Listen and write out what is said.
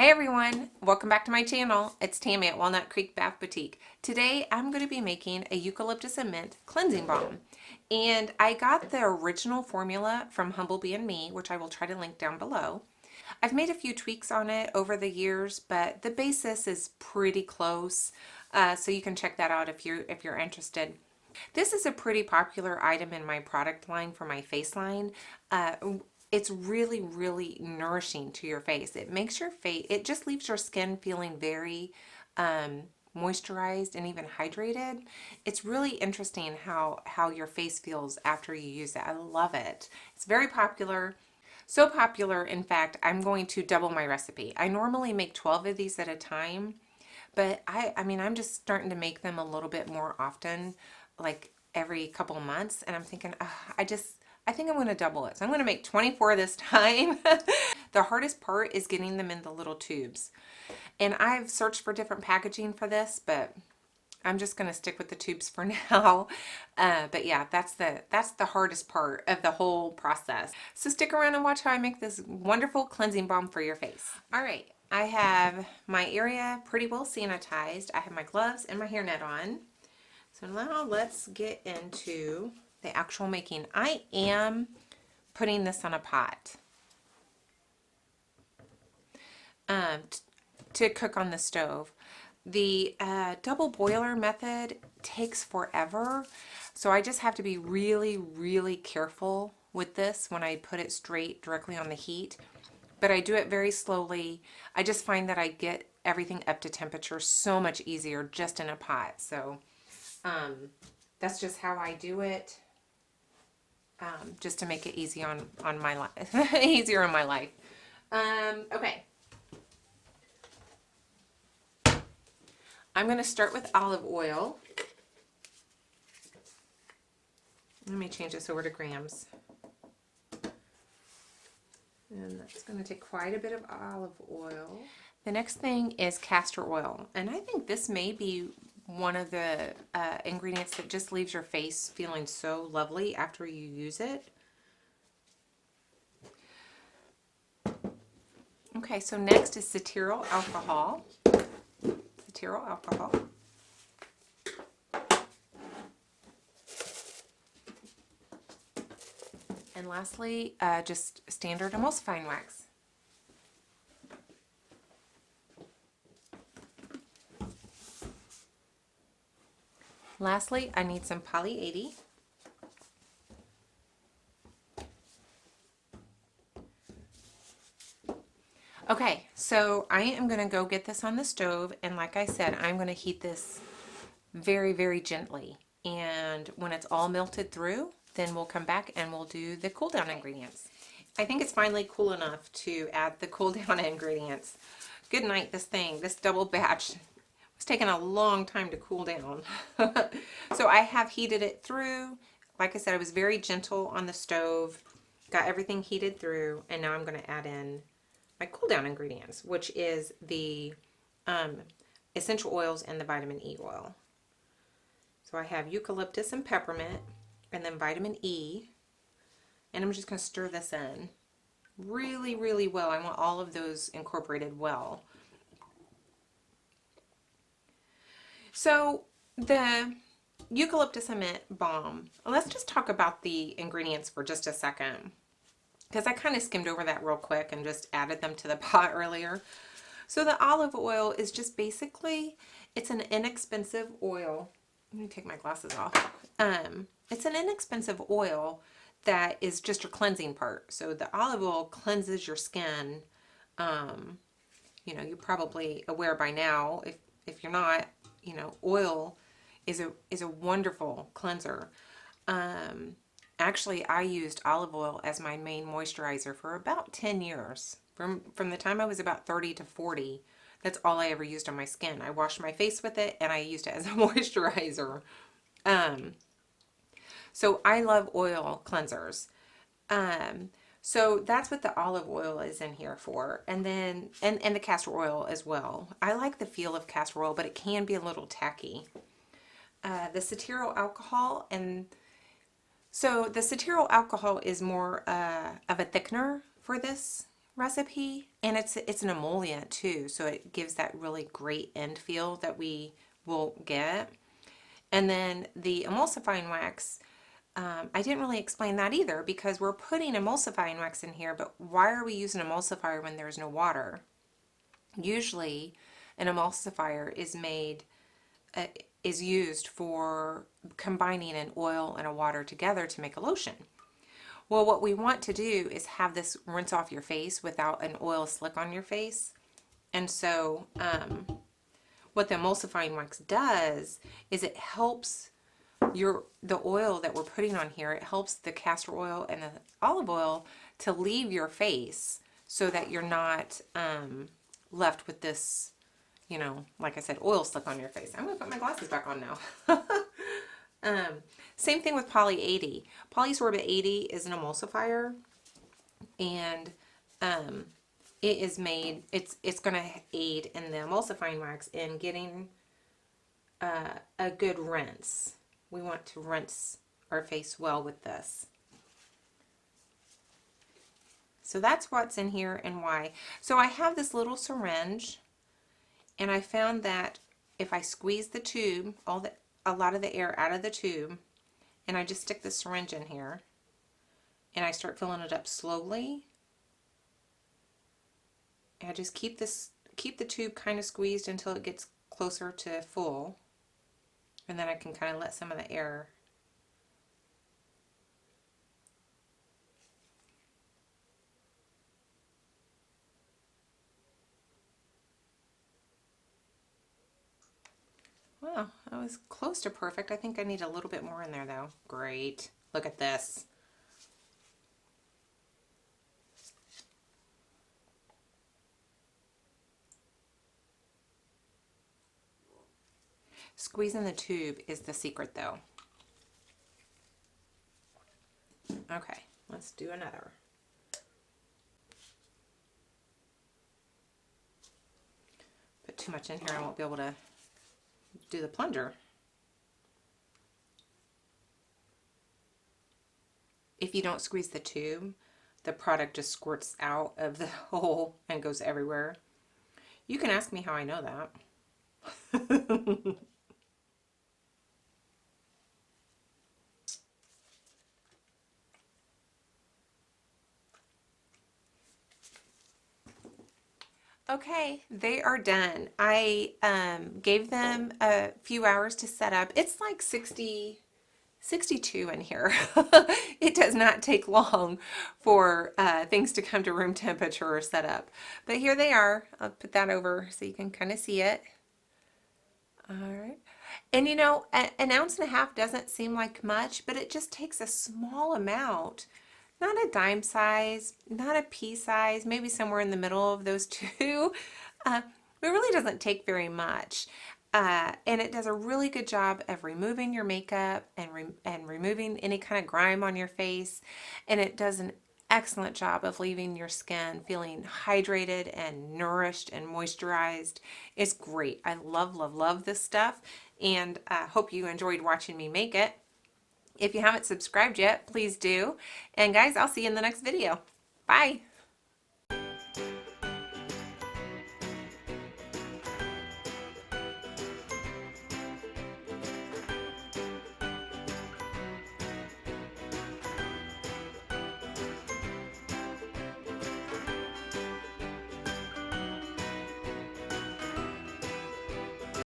Hey everyone, welcome back to my channel. It's Tammy at Walnut Creek Bath Boutique. Today I'm going to be making a eucalyptus and mint cleansing balm. And I got the original formula from Humblebee and Me, which I will try to link down below. I've made a few tweaks on it over the years, but the basis is pretty close. So you can check that out if you're interested. This is a pretty popular item in my product line for my face line. It's really, really nourishing to your face. It makes your face, it just leaves your skin feeling very moisturized and even hydrated. It's really interesting how your face feels after you use it. I love it. It's very popular. So popular, in fact, I'm going to double my recipe. I normally make 12 of these at a time, but I mean, I'm just starting to make them a little bit more often, like every couple months, and I'm thinking, I think I'm going to double it. So I'm going to make 24 this time. The hardest part is getting them in the little tubes. And I've searched for different packaging for this, but I'm just going to stick with the tubes for now. But yeah, that's the hardest part of the whole process. So stick around and watch how I make this wonderful cleansing balm for your face. All right, I have my area pretty well sanitized. I have my gloves and my hairnet on. So now let's get into the actual making. I am putting this on a pot to cook on the stove. The double boiler method takes forever, so I just have to be really, really careful with this when I put it straight directly on the heat. But I do it very slowly. I just find that I get everything up to temperature so much easier just in a pot. So that's just how I do it. Just to make it easy on my life, easier on my life. Okay. I'm going to start with olive oil. Let me change this over to grams. And that's going to take quite a bit of olive oil. The next thing is castor oil. And I think this may be one of the ingredients that just leaves your face feeling so lovely after you use it. Okay, so next is cetyl alcohol. Cetyl alcohol. And lastly, just standard emulsifying wax. Lastly, I need some poly 80. Okay, so I am going to go get this on the stove, and like I said, I'm going to heat this very, very gently. And when it's all melted through, then we'll come back and we'll do the cool down ingredients. I think it's finally cool enough to add the cool down ingredients. Good night, this double batch. It's taken a long time to cool down. So I have heated it through. Like I said, I was very gentle on the stove, got everything heated through, and now I'm going to add in my cool down ingredients, which is the essential oils and the vitamin E oil. So I have eucalyptus and peppermint, and then vitamin E, and I'm just going to stir this in really, really well. I want all of those incorporated well. So the eucalyptus and mint balm, let's just talk about the ingredients for just a second, because I kind of skimmed over that real quick and just added them to the pot earlier. So the olive oil is just basically, it's an inexpensive oil. Let me take my glasses off. It's an inexpensive oil that is just your cleansing part. So the olive oil cleanses your skin. You know, you're probably aware by now. If you're not, you know, oil is a wonderful cleanser. Actually, I used olive oil as my main moisturizer for about 10 years. From the time I was about 30 to 40, that's all I ever used on my skin. I washed my face with it and I used it as a moisturizer. So I love oil cleansers. So that's what the olive oil is in here for. And then, and the castor oil as well. I like the feel of castor oil, but it can be a little tacky. The cetyl alcohol, and so the cetyl alcohol is more of a thickener for this recipe, and it's an emollient too, so it gives that really great end feel that we will get. And then the emulsifying wax, I didn't really explain that either because we're putting emulsifying wax in here, but why are we using emulsifier when there's no water? Usually an emulsifier uh, is used for combining an oil and a water together to make a lotion. Well, what we want to do is have this rinse off your face without an oil slick on your face. And so what the emulsifying wax does is it helps the oil that we're putting on here, it helps the castor oil and the olive oil to leave your face so that you're not left with this, you know, like I said, oil slick on your face. I'm going to put my glasses back on now. Same thing with Poly 80. Polysorbate 80 is an emulsifier, and it is made, it's going to aid in the emulsifying wax in getting a good rinse. We want to rinse our face well with this. So that's what's in here and why. So I have this little syringe, and I found that if I squeeze the tube, a lot of the air out of the tube, and I just stick the syringe in here, and I start filling it up slowly, and I just keep the tube kind of squeezed until it gets closer to full, and then I can kind of let some of the air. Well, that was close to perfect. I think I need a little bit more in there though. Great. Look at this. Squeezing the tube is the secret though. Okay, let's do another. Put too much in here, I won't be able to do the plunger. If you don't squeeze the tube, the product just squirts out of the hole and goes everywhere. You can ask me how I know that. Okay, they are done. I gave them a few hours to set up. It's like 62 in here. It does not take long for things to come to room temperature or set up. But here they are. I'll put that over so you can kind of see it. All right. And you know, an ounce and a half doesn't seem like much, but it just takes a small amount. Not a dime size, not a pea size, maybe somewhere in the middle of those two. It really doesn't take very much. And it does a really good job of removing your makeup and removing any kind of grime on your face. And it does an excellent job of leaving your skin feeling hydrated and nourished and moisturized. It's great. I love, love, love this stuff, and I hope you enjoyed watching me make it. If you haven't subscribed yet, please do. And guys, I'll see you in the next video. Bye.